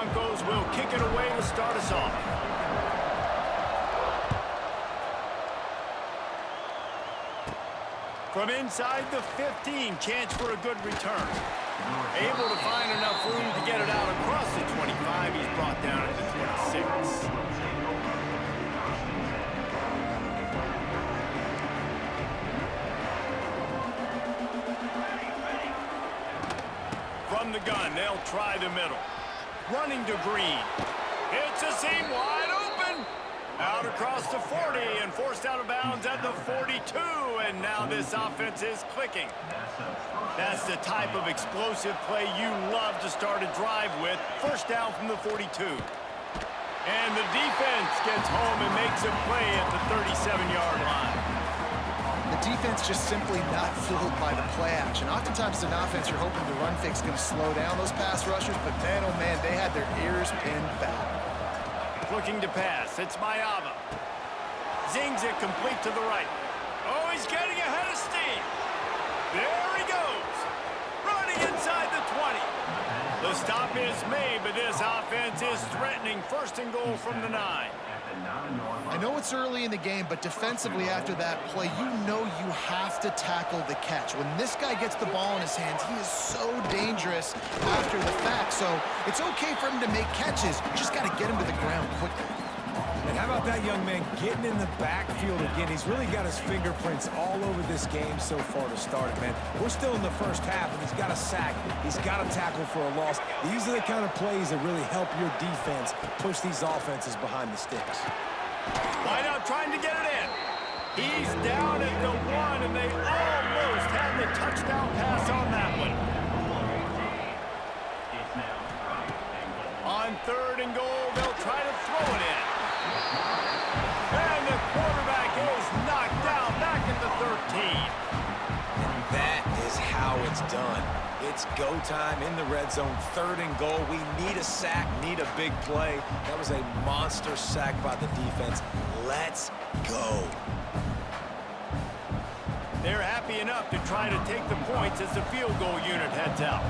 Broncos will kick it away to start us off. From inside the 15, chance for a good return. Able to find enough room to get it out across the 25. He's brought down at the 26. From the gun, they'll try the middle. Running to Green. It's a seam wide open. Out across the 40 and forced out of bounds at the 42. And now this offense is clicking. That's the type of explosive play you love to start a drive with. First down from the 42. And the defense gets home and makes a play at the 37-yard line. The defense just simply not fooled by the play action. Oftentimes, an offense you're hoping the run fake is going to slow down those pass rushers, but man, oh man, they had their ears pinned back. Looking to pass. It's Mayava. Zings it complete to the right. Oh, he's getting ahead of steam. There he goes. Running inside the 20. The stop is made, but this offense is threatening. First and goal from the 9. I know it's early in the game, but defensively after that play, you know you have to tackle the catch. When this guy gets the ball in his hands, he is so dangerous after the fact. So it's okay for him to make catches. You just got to get him to the ground quickly. And how about that young man getting in the backfield again? He's really got his fingerprints all over this game so far to start it, man. We're still in the first half, and he's got a sack. He's got a tackle for a loss. These are the kind of plays that really help your defense push these offenses behind the sticks. Wide out trying to get it in. He's down at the 1, and they almost had the touchdown pass on that one. On 3rd and goal, they'll try to throw it in. And the quarterback is knocked down back at the 13. And that is how it's done. It's go time in the red zone. 3rd and goal. We need a sack, need a big play. That was a monster sack by the defense. Let's go. They're happy enough to try to take the points as the field goal unit heads out.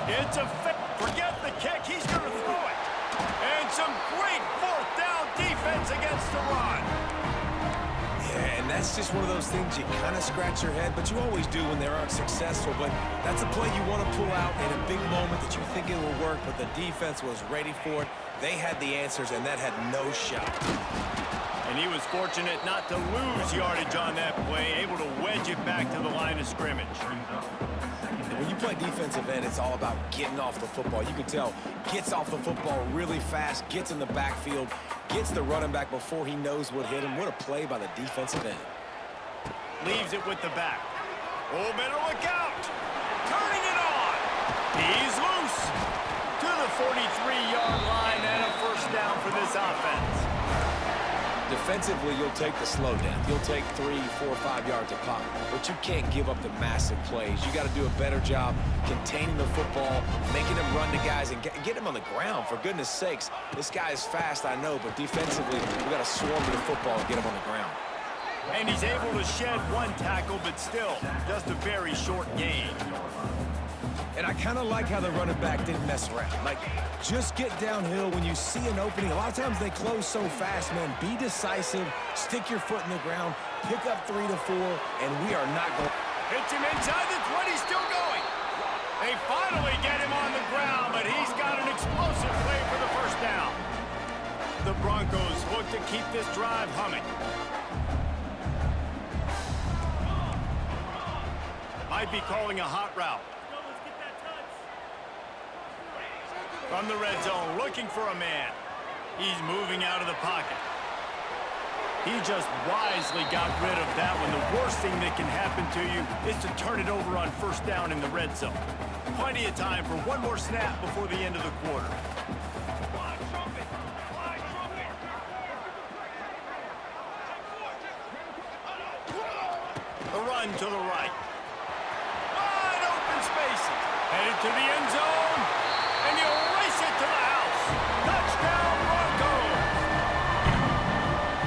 It's a forget the kick. He's going to throw it. And some great 4th down defense against the run. Yeah, and that's just one of those things you kind of scratch your head, but you always do when they aren't successful. But that's a play you want to pull out in a big moment that you think it will work, but the defense was ready for it. They had the answers, and that had no shot. And he was fortunate not to lose yardage on that play, able to wedge it back to the line of scrimmage. When you play defensive end, it's all about getting off the football. You can tell, gets off the football really fast, gets in the backfield, gets the running back before he knows what hit him. What a play by the defensive end. Leaves it with the back. Oh, better look out. Turning it on. He's loose. To the 43-yard line and a first down for this offense. Defensively, you'll take the slow down. You'll take 3, 4, 5 yards a pop, but you can't give up the massive plays. You got to do a better job containing the football, making him run to guys, and get him on the ground. For goodness sakes, this guy is fast, I know, but defensively, we got to swarm to the football and get him on the ground. And he's able to shed 1 tackle, but still, just a very short gain. And I kind of like how the running back didn't mess around. Like, just get downhill when you see an opening. A lot of times they close so fast, man. Be decisive, stick your foot in the ground, pick up 3 to 4, and we are not going. Hits him inside the 20, still going. They finally get him on the ground, but he's got an explosive play for the first down. The Broncos look to keep this drive humming. Might be calling a hot route. From the red zone, looking for a man. He's moving out of the pocket. He just wisely got rid of that one. The worst thing that can happen to you is to turn it over on first down in the red zone. Plenty of time for one more snap before the end of the quarter. The run to the right. Wide open spaces. Headed to the end zone. And you race it to the house. Touchdown, Broncos!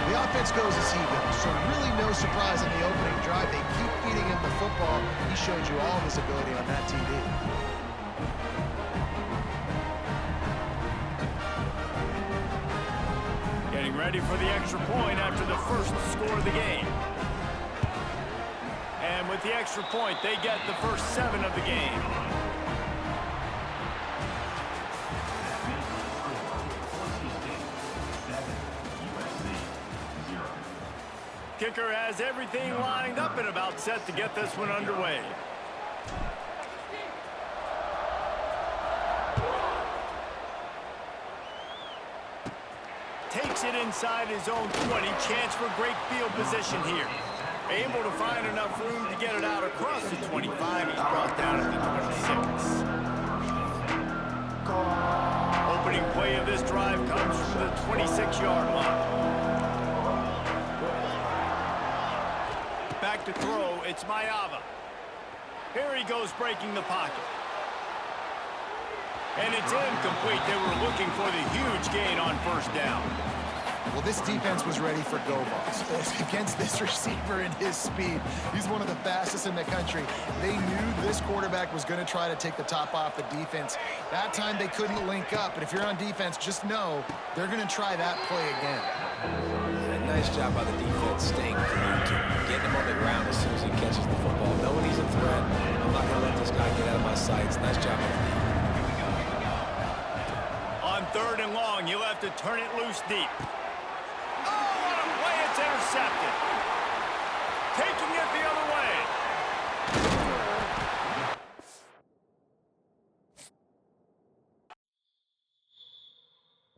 The offense goes as he goes. So really no surprise on the opening drive. They keep feeding him the football. He showed you all of his ability on that TD. Getting ready for the extra point after the first score of the game. And with the extra point, they get the first 7 of the game. Kicker has everything lined up and about set to get this one underway. Takes it inside his own 20. Chance for great field position here. Able to find enough room to get it out across the 25. He's brought down at the 26. Opening play of this drive comes from the 26-yard line. Back to throw, it's Mayava. Here he goes breaking the pocket. And it's incomplete. They were looking for the huge gain on first down. Well, this defense was ready for go balls. Against this receiver and his speed, he's one of the fastest in the country. They knew this quarterback was going to try to take the top off the defense. That time they couldn't link up, but if you're on defense, just know they're going to try that play again. And a nice job by the defense staying glued to him, getting him on the ground as soon as he catches the football, knowing he's a threat. I'm not going to let this guy get out of my sights. Nice job by the defense. On 3rd and long, you'll have to turn it loose deep. Oh, what a play! It's intercepted. Taking it the other